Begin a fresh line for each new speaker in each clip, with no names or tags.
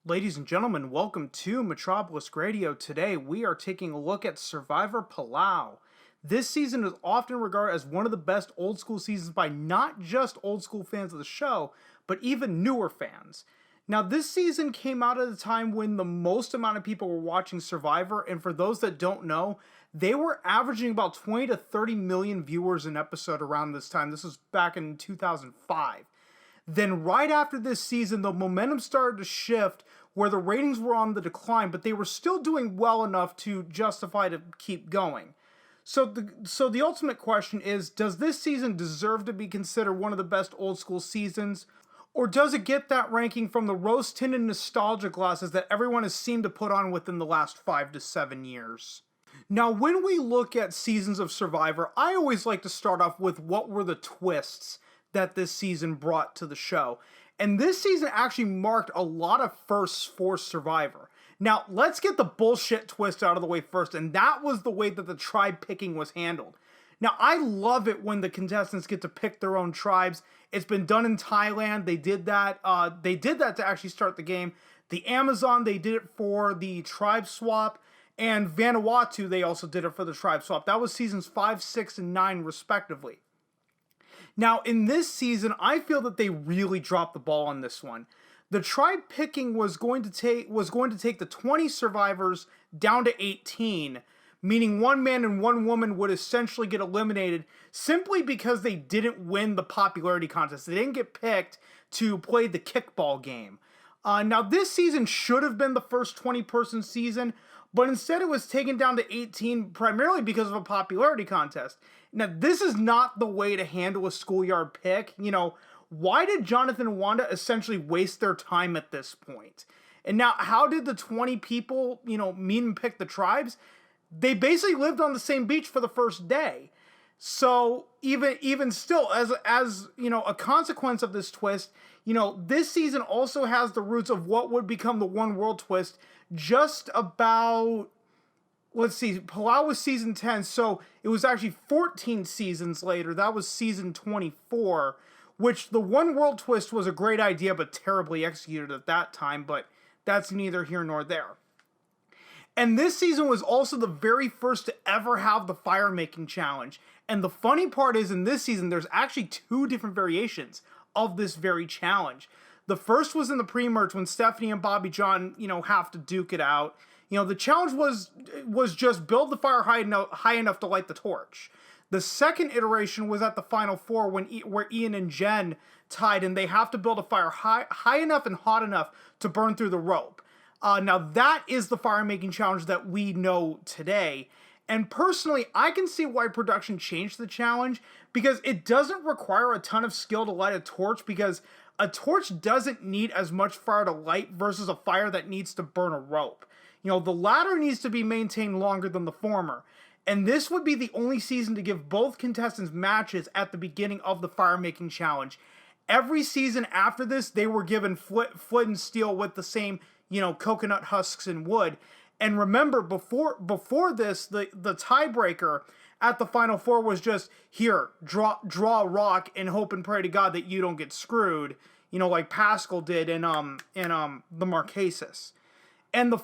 Ladies and gentlemen, welcome to MetrObelisk Radio. Today we are taking a look at Survivor Palau. This season is often regarded as one of the best old school seasons by not just old school fans of the show, but even newer fans. Now, this season came out at a time when the most amount of people were watching Survivor, and for those that don't know, they were averaging about 20 to 30 million viewers an episode around this time. This was back in 2005. Then right after this season, the momentum started to shift where the ratings were on the decline, but they were still doing well enough to justify to keep going. So the ultimate question is, does this season deserve to be considered one of the best old school seasons? Or does it get that ranking from the Rose Tinted Nostalgia Glasses that everyone has seemed to put on within the last 5 to 7 years? Now, when we look at seasons of Survivor, I always like to start off with what were the twists that this season brought to the show. And this season actually marked a lot of firsts for Survivor. Now, let's get the bullshit twist out of the way first, and that was the way that the tribe picking was handled. Now, I love it when the contestants get to pick their own tribes. It's been done in Thailand. They did that. They did that to actually start the game. The Amazon, they did it for the tribe swap. And Vanuatu, they also did it for the tribe swap. That was seasons 5, 6, and 9, respectively. Now, in this season, I feel that they really dropped the ball on this one. The tribe picking was going to take the 20 survivors down to 18, meaning one man and one woman would essentially get eliminated simply because they didn't win the popularity contest. They didn't get picked to play the kickball game. Now, this season should have been the first 20-person season, but instead it was taken down to 18 primarily because of a popularity contest. Now, this is not the way to handle a schoolyard pick. Why did Jonathan and Wanda essentially waste their time at this point? And now, how did the 20 people, meet and pick the tribes? They basically lived on the same beach for the first day. So even still, as a consequence of this twist, this season also has the roots of what would become the One World twist just about, let's see, Palau was season 10, so it was actually 14 seasons later. That was season 24, which the One World twist was a great idea, but terribly executed at that time, but that's neither here nor there. And this season was also the very first to ever have the fire making challenge. And the funny part is, in this season, there's actually 2 different variations of this very challenge. The first was in the Premerge when Stephanie and Bobby John, have to duke it out. The challenge was just build the fire high enough to light the torch. The second iteration was at the Final Four where Ian and Jen tied, and they have to build a fire high enough and hot enough to burn through the rope. Now, that is the fire-making challenge that we know today. And personally, I can see why production changed the challenge, because it doesn't require a ton of skill to light a torch, because a torch doesn't need as much fire to light versus a fire that needs to burn a rope. The latter needs to be maintained longer than the former. And this would be the only season to give both contestants matches at the beginning of the fire-making challenge. Every season after this, they were given flint and steel with the same coconut husks and wood. And remember, before this, the tiebreaker at the Final Four was just, here, draw a rock and hope and pray to God that you don't get screwed, like Pascal did in the Marquesas. And the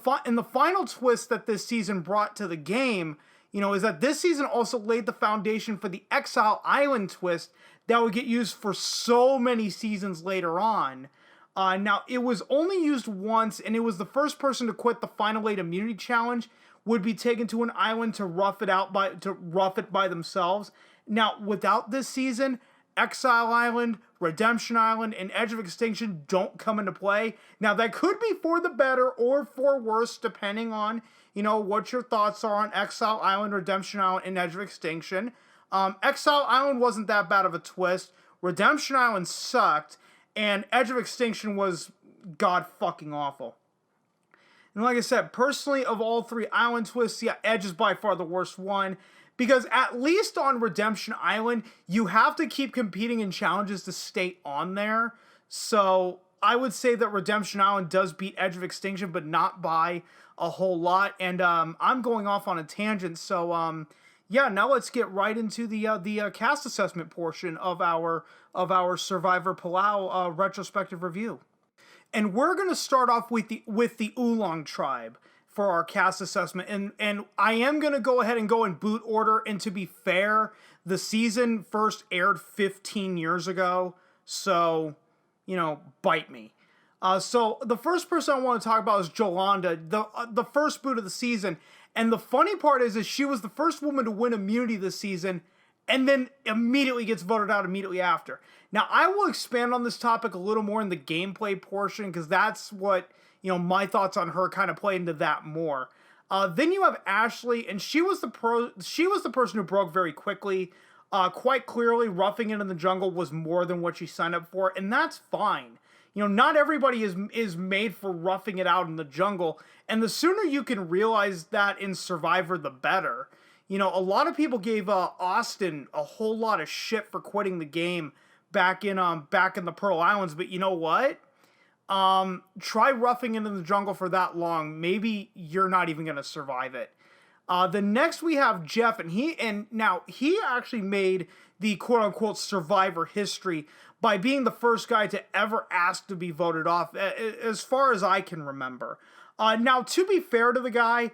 final twist that this season brought to the game, is that this season also laid the foundation for the Exile Island twist that would get used for so many seasons later on. Now, it was only used once, and it was the first person to quit the Final 8 immunity challenge would be taken to an island to rough it by themselves. Now, without this season, Exile Island, Redemption Island, and Edge of Extinction don't come into play. Now, that could be for the better or for worse, depending on, what your thoughts are on Exile Island, Redemption Island, and Edge of Extinction. Exile Island wasn't that bad of a twist. Redemption Island sucked. And Edge of Extinction was god fucking awful. And like I said, personally, of all 3 island twists, yeah, Edge is by far the worst one. Because at least on Redemption Island, you have to keep competing in challenges to stay on there. So I would say that Redemption Island does beat Edge of Extinction, but not by a whole lot. And I'm going off on a tangent, so yeah, now let's get right into the cast assessment portion of our Survivor Palau retrospective review. And we're going to start off with the Oolong tribe for our cast assessment. And I am going to go ahead and go in boot order. And to be fair, the season first aired 15 years ago. So, bite me. So the first person I want to talk about is Jolanda, the first boot of the season. And the funny part is she was the first woman to win immunity this season, and then immediately gets voted out immediately after. Now, I will expand on this topic a little more in the gameplay portion, because that's what, my thoughts on her kind of play into that more. Then you have Ashley, and she was the person who broke very quickly. Quite clearly, roughing it in the jungle was more than what she signed up for, and that's fine. Not everybody is made for roughing it out in the jungle, and the sooner you can realize that in Survivor, the better. A lot of people gave Austin a whole lot of shit for quitting the game back in the Pearl Islands, but you know what? Try roughing it in the jungle for that long. Maybe you're not even gonna survive it. The next we have Jeff, and he actually made the quote-unquote Survivor history by being the first guy to ever ask to be voted off, as far as I can remember. Now, to be fair to the guy,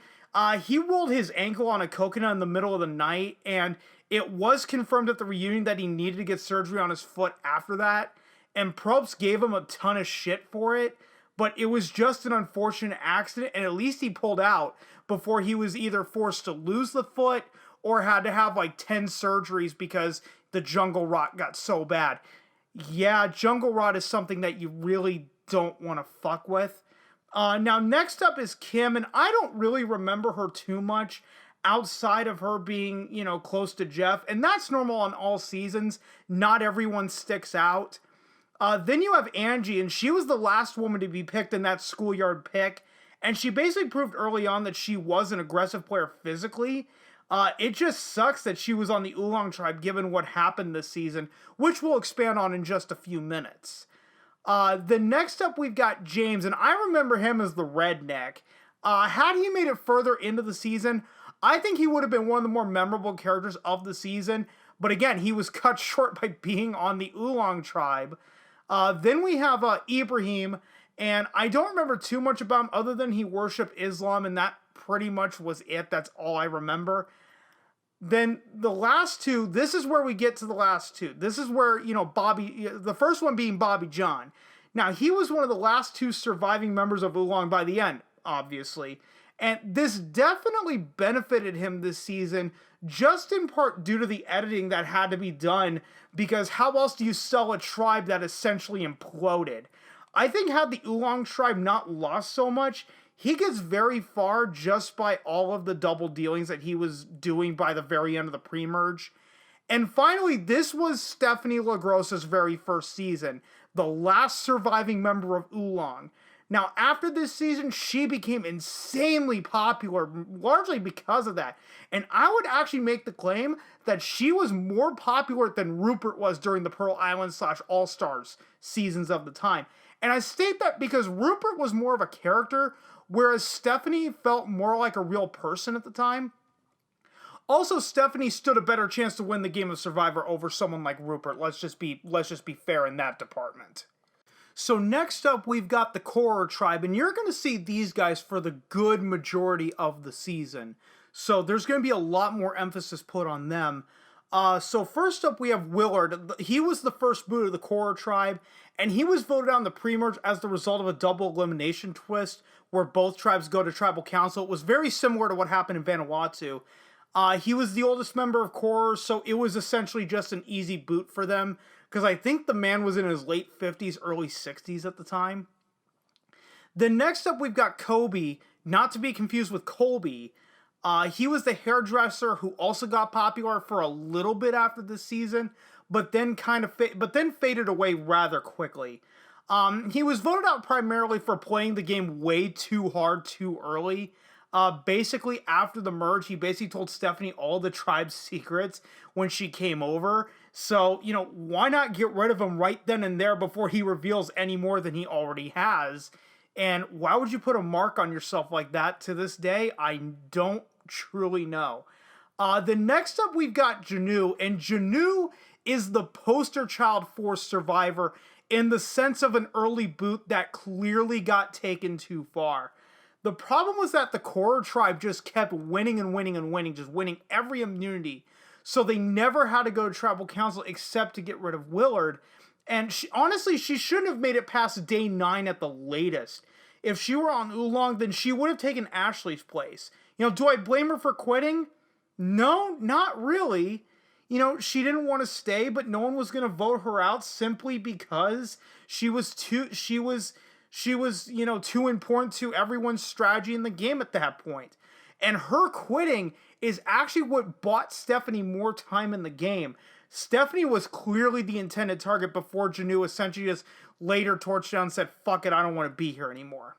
he rolled his ankle on a coconut in the middle of the night, and it was confirmed at the reunion that he needed to get surgery on his foot after that, and Probst gave him a ton of shit for it, but it was just an unfortunate accident, and at least he pulled out before he was either forced to lose the foot or had to have like 10 surgeries because the jungle rot got so bad. Yeah, jungle rot is something that you really don't want to fuck with. Now, next up is Kim, and I don't really remember her too much outside of her being, close to Jeff, and that's normal on all seasons. Not everyone sticks out. Then you have Angie, and she was the last woman to be picked in that schoolyard pick, and she basically proved early on that she was an aggressive player physically. It just sucks that she was on the Oolong tribe given what happened this season, which we'll expand on in just a few minutes. The next up we've got James, and I remember him as the redneck. Had he made it further into the season, I think he would have been one of the more memorable characters of the season, but again, he was cut short by being on the Oolong tribe. Then we have Ibrahim, and I don't remember too much about him other than he worshiped Islam, and that pretty much was it. That's all I remember. Then the last two, this is where we get to the last two. This is where, Bobby, the first one being Bobby John. Now, he was one of the last two surviving members of Oolong by the end, obviously. And this definitely benefited him this season, just in part due to the editing that had to be done, because how else do you sell a tribe that essentially imploded? I think had the Oolong tribe not lost so much, he gets very far just by all of the double dealings that he was doing by the very end of the Premerge. And finally, this was Stephanie LaGrossa's very first season, the last surviving member of Oolong. Now, after this season, she became insanely popular, largely because of that. And I would actually make the claim that she was more popular than Rupert was during the Pearl Island / All-Stars seasons of the time. And I state that because Rupert was more of a character, whereas Stephanie felt more like a real person at the time. Also, Stephanie stood a better chance to win the game of Survivor over someone like Rupert. Let's just be fair in that department. So next up, we've got the Corer tribe, and you're going to see these guys for the good majority of the season. So there's going to be a lot more emphasis put on them. So first up, we have Willard. He was the first boot of the Corer tribe, and he was voted on the Premerge as the result of a double elimination twist where both tribes go to tribal council. It was very similar to what happened in Vanuatu. He was the oldest member of Corer, so it was essentially just an easy boot for them, because I think the man was in his late 50s, early 60s at the time. Then next up, we've got Kobe, not to be confused with Colby. He was the hairdresser who also got popular for a little bit after this season, but then faded away rather quickly. He was voted out primarily for playing the game way too hard too early. Basically, after the merge, he basically told Stephanie all the tribe's secrets when she came over. So, why not get rid of him right then and there before he reveals any more than he already has? And why would you put a mark on yourself like that to this day? I don't truly know. The next up, we've got Janu, and Janu is the poster child for Survivor. in the sense of an early boot that clearly got taken too far. The problem was that the Core tribe just kept winning and winning and winning, just winning every immunity. So they never had to go to tribal council except to get rid of Willard. And honestly, she shouldn't have made it past day 9 at the latest. If she were on Oolong, then she would have taken Ashley's place. Do I blame her for quitting? No, not really. She didn't want to stay, but no one was going to vote her out simply because she was too important to everyone's strategy in the game at that point. And her quitting is actually what bought Stephanie more time in the game. Stephanie was clearly the intended target before Janu essentially just laid her torch down and said, fuck it, I don't want to be here anymore.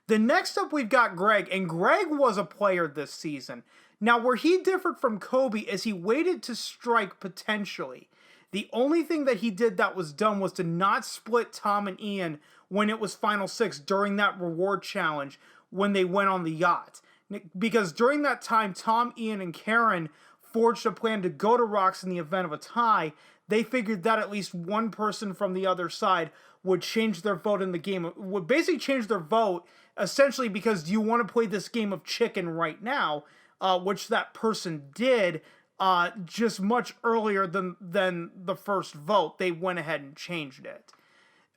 The next up, we've got Greg, and Greg was a player this season. Now, where he differed from Kobe is he waited to strike potentially. The only thing that he did that was dumb was to not split Tom and Ian when it was Final 6 during that reward challenge when they went on the yacht. Because during that time, Tom, Ian, and Karen forged a plan to go to Rocks in the event of a tie. They figured that at least one person from the other side would change their vote in the game. Would basically change their vote, essentially because do you want to play this game of chicken right now? Which that person did just much earlier than the first vote. They went ahead and changed it.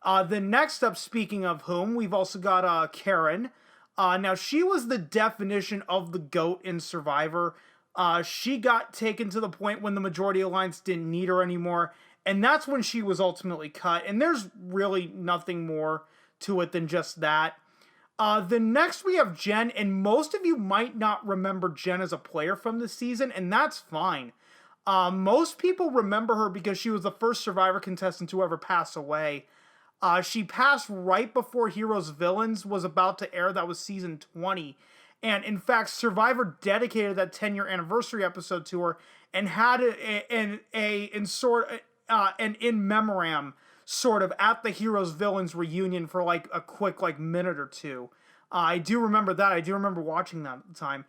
The next up, speaking of whom, we've also got Karen. Now, she was the definition of the GOAT in Survivor. She got taken to the point when the Majority Alliance didn't need her anymore, and that's when she was ultimately cut, and there's really nothing more to it than just that. The next we have Jen, and most of you might not remember Jen as a player from this season, and that's fine. Most people remember her because she was the first Survivor contestant to ever pass away. She passed right before Heroes Villains was about to air. That was season 20. And in fact, Survivor dedicated that 10-year anniversary episode to her and had an in memoriam sort of at the Heroes Villains reunion for like a quick minute or two. I do remember that. I do remember watching that at the time.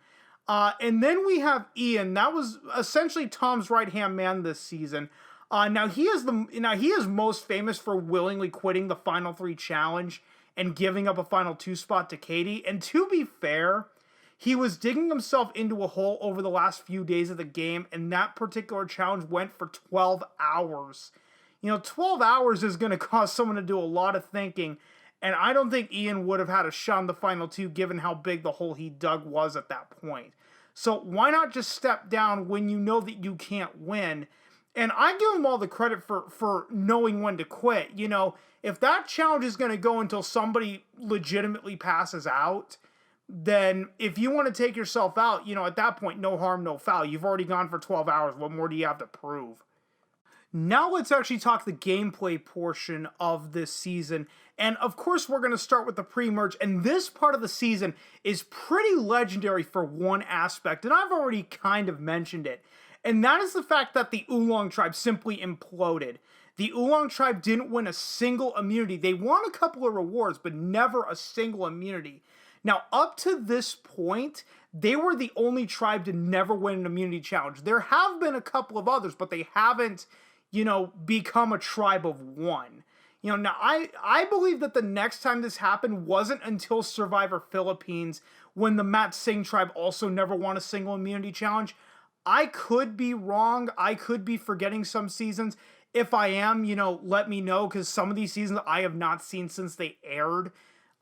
And then we have Ian. That was essentially Tom's right-hand man this season. Now he is most famous for willingly quitting the Final 3 challenge and giving up a Final 2 spot to Katie. And to be fair, he was digging himself into a hole over the last few days of the game, and that particular challenge went for 12 hours. 12 hours is going to cause someone to do a lot of thinking, and I don't think Ian would have had a shot in the Final 2 given how big the hole he dug was at that point. So why not just step down when you know that you can't win? And I give him all the credit for knowing when to quit. If that challenge is going to go until somebody legitimately passes out, then if you want to take yourself out, at that point, no harm, no foul. You've already gone for 12 hours. What more do you have to prove? Now let's actually talk the gameplay portion of this season. And of course, we're going to start with the pre-merge. And this part of the season is pretty legendary for one aspect. And I've already kind of mentioned it. And that is the fact that the Oolong tribe simply imploded. The Oolong tribe didn't win a single immunity. They won a couple of rewards, but never a single immunity. Now, up to this point, they were the only tribe to never win an immunity challenge. There have been a couple of others, but they haven't, become a tribe of one. Now, I believe that the next time this happened wasn't until Survivor Philippines, when the Mat Singh tribe also never won a single immunity challenge. I could be wrong. I could be forgetting some seasons. If I am, let me know, because some of these seasons I have not seen since they aired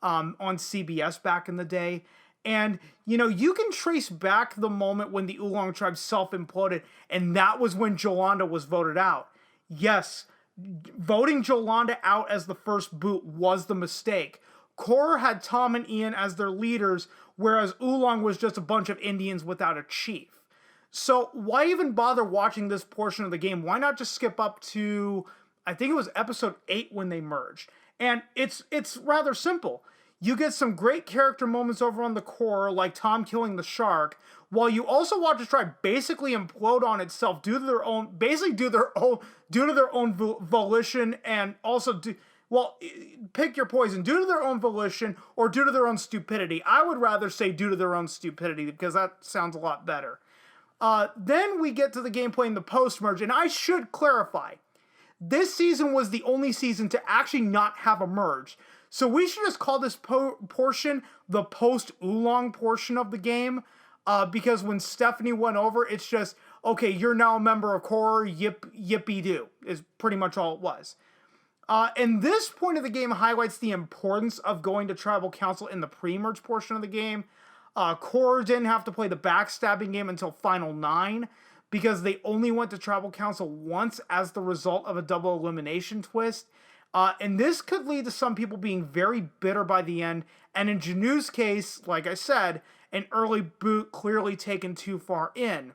on CBS back in the day. And, you can trace back the moment when the Oolong tribe self-imploded, and that was when Jolanda was voted out. Yes, voting Jolanda out as the first boot was the mistake. Korra had Tom and Ian as their leaders, whereas Oolong was just a bunch of Indians without a chief. So why even bother watching this portion of the game? Why not just skip up to, I think it was episode 8 when they merged? And it's rather simple. You get some great character moments over on the core, like Tom killing the shark, while you also watch the tribe basically implode on itself due to their own volition, and also pick your poison, due to their own volition or due to their own stupidity. I would rather say due to their own stupidity, because that sounds a lot better. Then we get to the gameplay in the post-merge, and I should clarify, this season was the only season to actually not have a merge. So we should just call this portion the post-Oolong portion of the game, because when Stephanie went over, it's just, okay, you're now a member of Core, yippee-doo, is pretty much all it was. And this point of the game highlights the importance of going to Tribal Council in the pre-merge portion of the game. Core didn't have to play the backstabbing game until Final 9, because they only went to Tribal Council once as the result of a double elimination twist. And this could lead to some people being very bitter by the end, and in Janu's case, like I said, an early boot clearly taken too far in.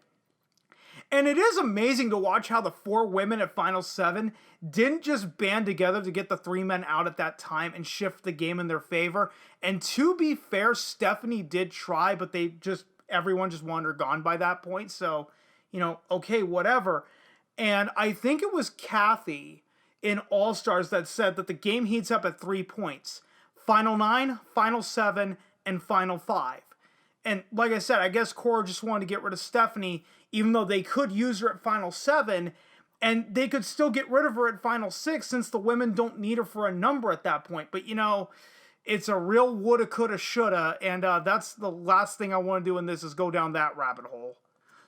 And it is amazing to watch how the 4 women at Final 7 didn't just band together to get the 3 men out at that time and shift the game in their favor. And to be fair, Stephanie did try, but everyone just wanted her gone by that point. So, okay, whatever. And I think it was Kathy in All-Stars that said that the game heats up at 3 points. Final 9, Final 7, and Final 5. And like I said, I guess Core just wanted to get rid of Stephanie, even though they could use her at Final 7, and they could still get rid of her at Final 6 since the women don't need her for a number at that point. But, it's a real woulda, coulda, shoulda, and that's the last thing I want to do in this is go down that rabbit hole.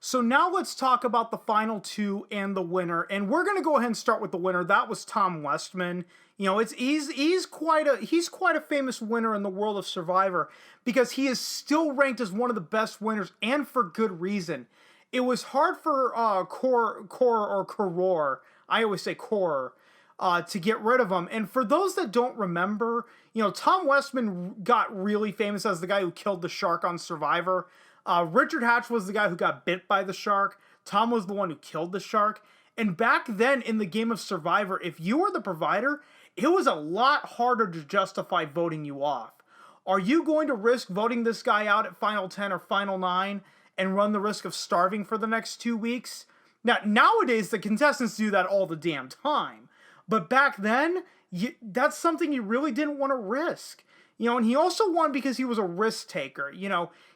So now let's talk about the final 2 and the winner, and we're going to go ahead and start with the winner. That was Tom Westman. He's quite a famous winner in the world of Survivor because he is still ranked as one of the best winners, and for good reason. It was hard for Koror, I always say Koror, to get rid of him. And for those that don't remember, Tom Westman got really famous as the guy who killed the shark on Survivor. Richard Hatch was the guy who got bit by the shark. Tom was the one who killed the shark. And back then in the game of Survivor, if you were the provider, it was a lot harder to justify voting you off. Are you going to risk voting this guy out at Final 10 or Final 9 and run the risk of starving for the next 2 weeks? Now, nowadays, the contestants do that all the damn time. But back then, that's something you really didn't want to risk. And he also won because he was a risk taker.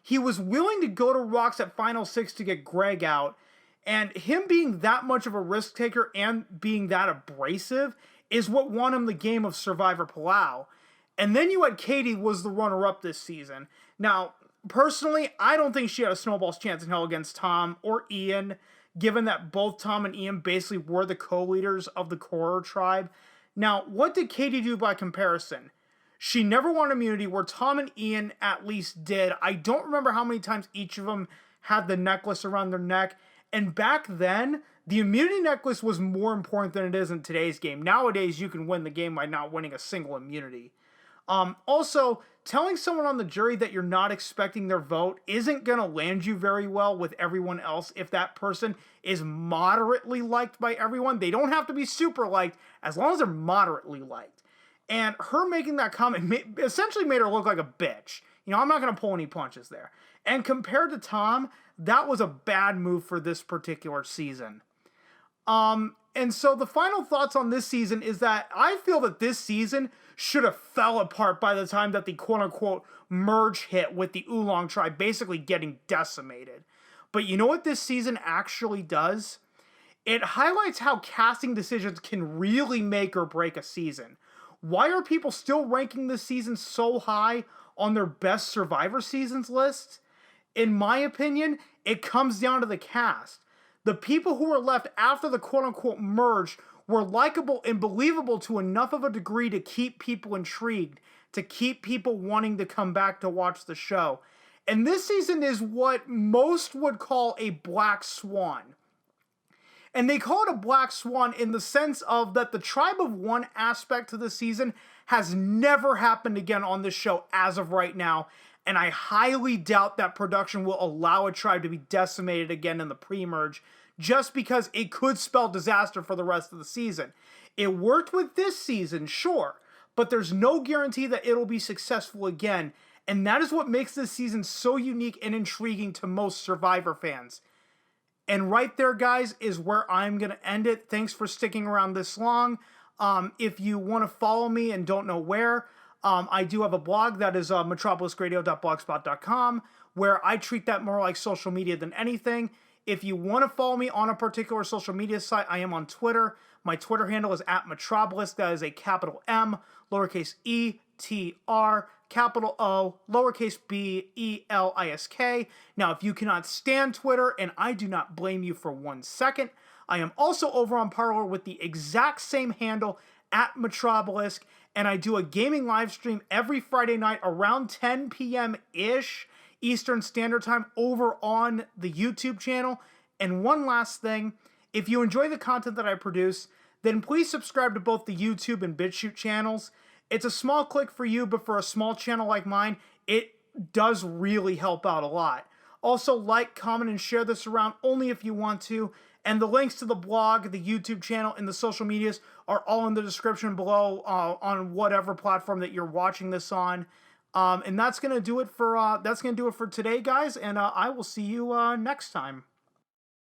He was willing to go to rocks at Final 6 to get Greg out. And him being that much of a risk taker and being that abrasive is what won him the game of Survivor Palau. And then you had Katie was the runner-up this season. Now, personally, I don't think she had a snowball's chance in hell against Tom or Ian, given that both Tom and Ian basically were the co-leaders of the Koror tribe. Now, what did Katie do by comparison? She never won immunity, where Tom and Ian at least did. I don't remember how many times each of them had the necklace around their neck. And back then, the immunity necklace was more important than it is in today's game. Nowadays, you can win the game by not winning a single immunity. Also, telling someone on the jury that you're not expecting their vote isn't going to land you very well with everyone else if that person is moderately liked by everyone. They don't have to be super liked, as long as they're moderately liked. And her making that comment essentially made her look like a bitch. I'm not going to pull any punches there. And compared to Tom, that was a bad move for this particular season. And so the final thoughts on this season is that I feel that this season should have fell apart by the time that the quote-unquote merge hit with the Oolong tribe basically getting decimated. But you know what this season actually does? It highlights how casting decisions can really make or break a season. Why are people still ranking this season so high on their best Survivor seasons list? In my opinion, it comes down to the cast. The people who were left after the quote-unquote merge were likable and believable to enough of a degree to keep people intrigued, to keep people wanting to come back to watch the show. And this season is what most would call a black swan. And they call it a black swan in the sense of that the Tribe of One aspect to the season has never happened again on this show as of right now. And I highly doubt that production will allow a tribe to be decimated again in the pre-merge, just because it could spell disaster for the rest of the season. It worked with this season, sure, but there's no guarantee that it'll be successful again. And that is what makes this season so unique and intriguing to most Survivor fans. And right there, guys, is where I'm going to end it. Thanks for sticking around this long. If you want to follow me and don't know where, I do have a blog that is metrobeliskradio.blogspot.com, where I treat that more like social media than anything. If you want to follow me on a particular social media site, I am on Twitter. My Twitter handle is at MetrObelisk. That is a capital M, lowercase E-T-R, capital O, lowercase B-E-L-I-S-K. Now, if you cannot stand Twitter, and I do not blame you for 1 second, I am also over on Parler with the exact same handle, at MetrObelisk, and I do a gaming live stream every Friday night around 10 p.m.-ish Eastern Standard Time over on the YouTube channel. And one last thing, if you enjoy the content that I produce, then please subscribe to both the YouTube and BitChute channels. It's a small click for you, but for a small channel like mine, it does really help out a lot. Also, like, comment, and share this around only if you want to. And the links to the blog, the YouTube channel, and the social medias are all in the description below on whatever platform that you're watching this on. And that's gonna do it for today, guys. And I will see you next time.